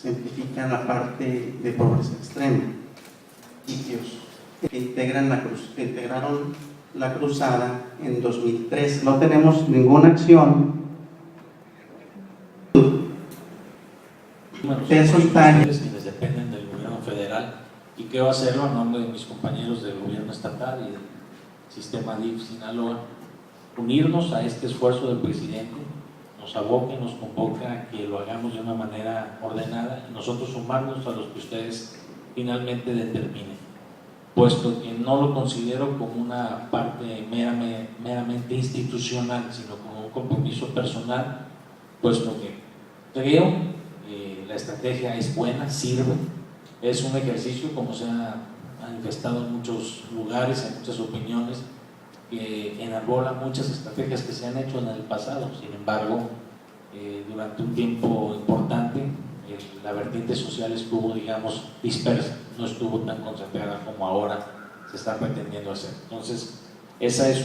ejemplifican la parte de pobreza extrema. Sitios que integraron la cruzada en 2003. No tenemos ninguna acción. Peso y talla. Quienes dependen del gobierno federal, y quiero hacerlo a nombre de mis compañeros del gobierno estatal y del sistema DIF Sinaloa, unirnos a este esfuerzo del presidente, nos aboca y nos convoca a que lo hagamos de una manera ordenada y nosotros sumarnos a los que ustedes finalmente determinen, puesto que no lo considero como una parte meramente institucional, sino como un compromiso personal, puesto que creo la estrategia es buena, sirve, es un ejercicio, como se ha manifestado en muchos lugares, en muchas opiniones, que enarbola muchas estrategias que se han hecho en el pasado. Sin embargo, durante un tiempo importante la vertiente social estuvo, digamos, dispersa, no estuvo tan concentrada como ahora se está pretendiendo hacer. Entonces, esa es